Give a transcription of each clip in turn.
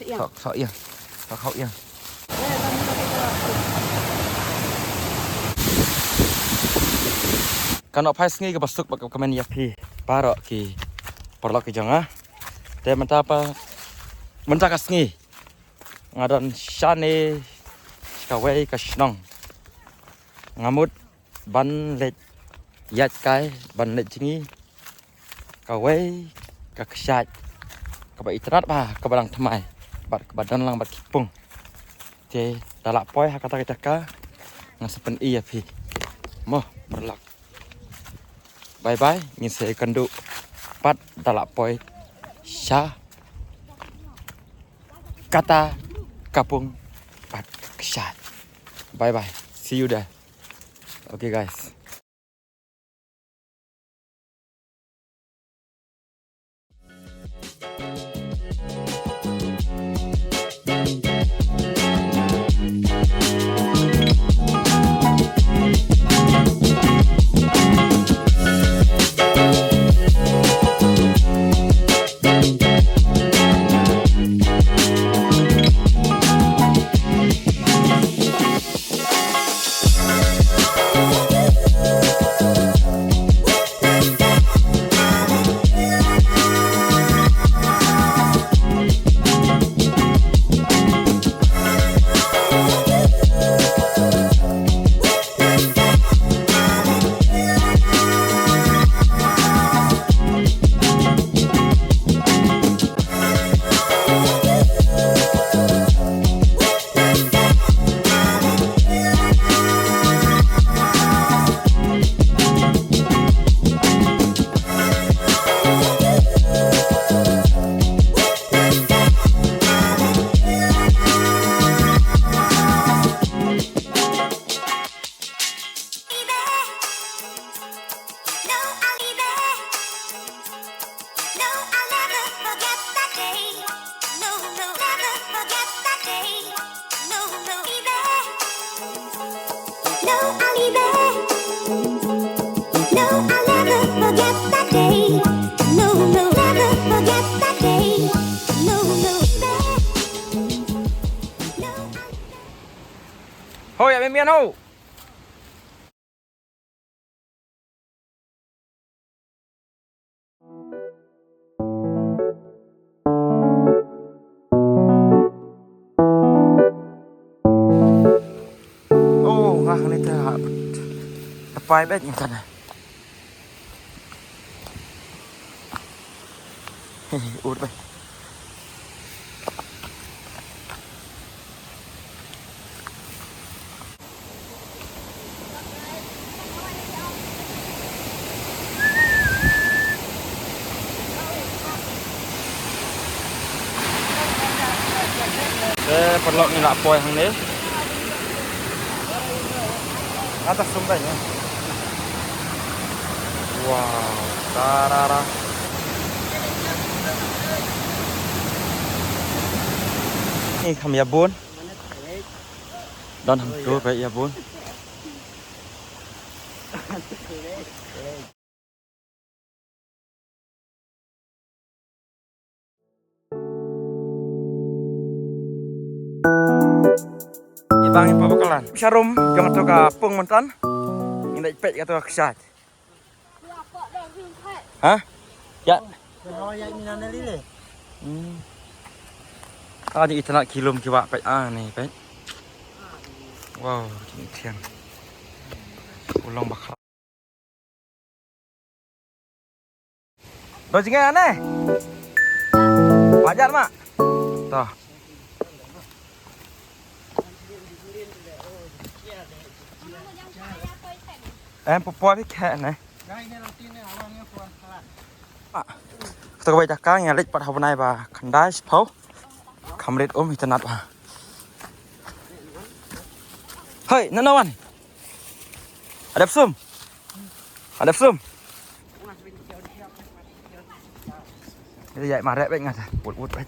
Sok iya. Sok iya. Kan opai sengi ke pasuk bak kemen yapi parok ki porlok ki janga. Dia mentapa mencaka sengi ngadon shane kawai kasnong ngamut ban let yat kai ban let jingi kawai kaksat kaba itrat ba kabalang thamai bat kebadan lang bat kipung je dalak poi hakata kita ngasepen iya pi moh berlak bye bye ngin se kandu pat dalak poi sha kata kapung pat kesat bye bye see you there okay guys. Hoi ya mian ho. Oh, ngah ni ta. Apa bet ni sana. Ur bet. Perlok ni nak poi hang ni. Atas sumbainya. Wow, tarara. Ni kami ya bun. Dan hang tu baik ya bun. Ibang ipa bakalan. Syarum jangan tu kapung montan. Indak pet kata kesat. Hah? Ya. Ah ni itanak kilom kiwa pet ni pet. Wow, ini tiang. Ulang bakal. Bajingan aneh. Wajar mak. Tuh. Em po với kẹ này. Tôi quay chắc cá nhà lịch bắt hôm nay và khăn đá phấu. Không lịch ôm internet à. Hey, nano anh. Ada sum. Ada sum. Ini dạy mà rẽ bệnh ngặt. Bụt bệnh.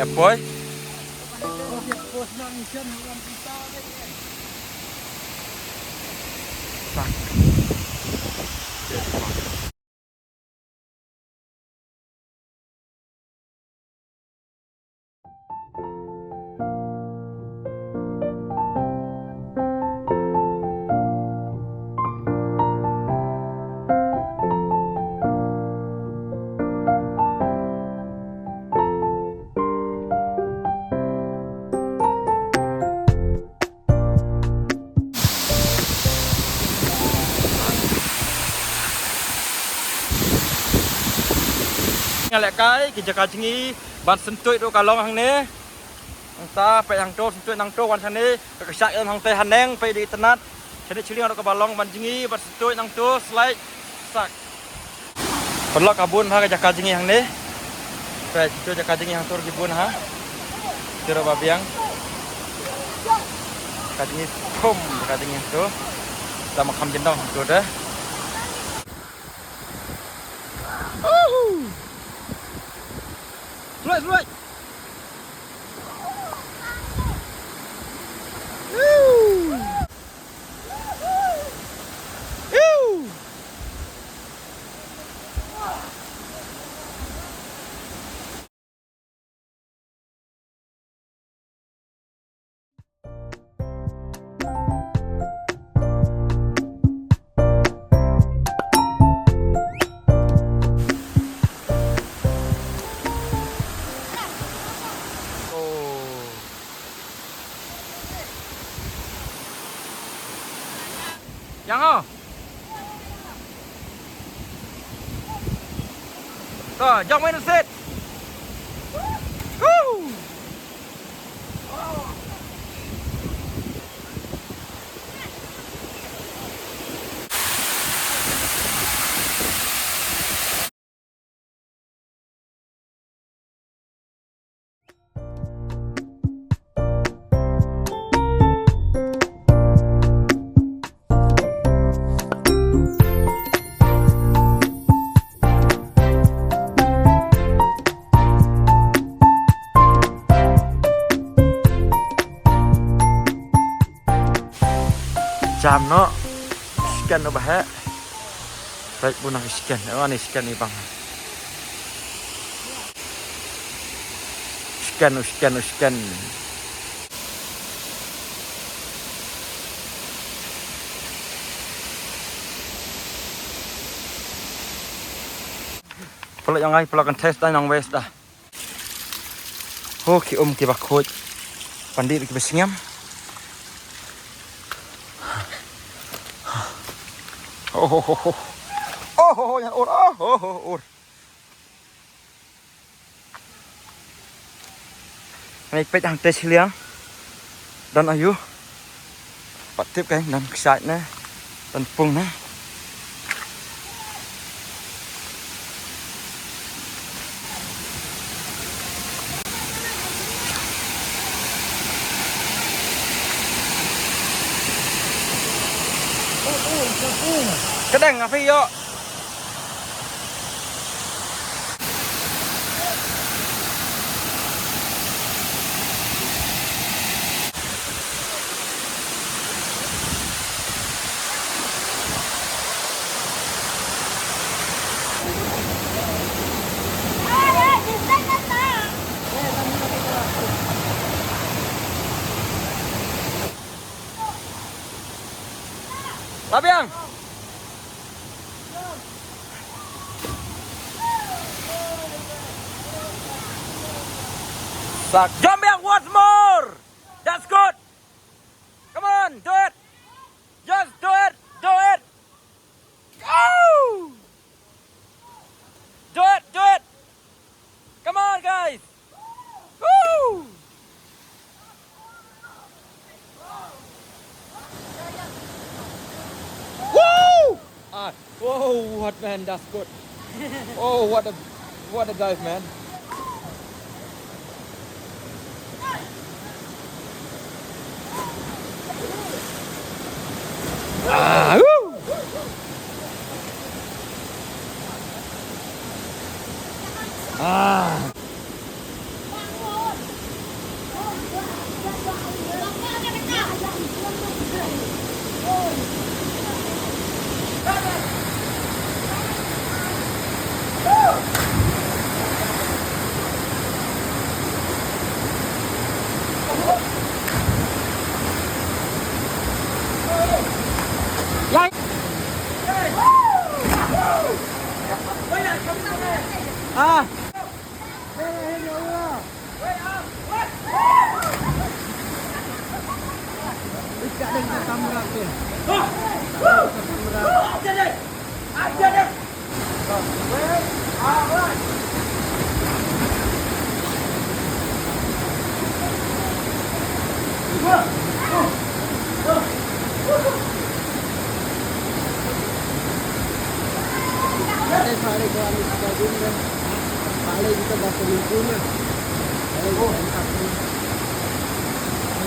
apoy. Ngalek kai kerja kajengi ban sentut do kalong hang ni. Angta pe hang to sentut nang to wan sane kesak hang teh haneng pe di tenat. Jadi ciling do ka balong ban jengi ban sentut nang to slide sak. Perlu kabun ha kerja kajengi hang ni. Pe kerja kajengi hang tur gibun ha. Tiro babiang. Kajengi kum kajengi tu. Sama kam jendong tu dah. Right. Yang oh. Rồi, dòng lên set. Jam no scan no bahaya. Baik punang scan. Oh ni scan ni bang. Scan. Kalau yang ai pelakan test dah nang west dah. Ki bak khoj. Pandit ki besingam. Yang or. Này pet hàng tê liang dan ayu pat tiếp cái dan kesat nè dan pung nè cái đèn à phi vô. Labiang. Jump back once more. That's good. Come on, do it. Just do it. Do it. Go. Do it. Come on, guys. Woo. Woo. Whoa, what man? That's good. Oh, what a dive, man. Ah. Paling ko ang isa din. Paling dito ba sa Laguna? Paling ko ang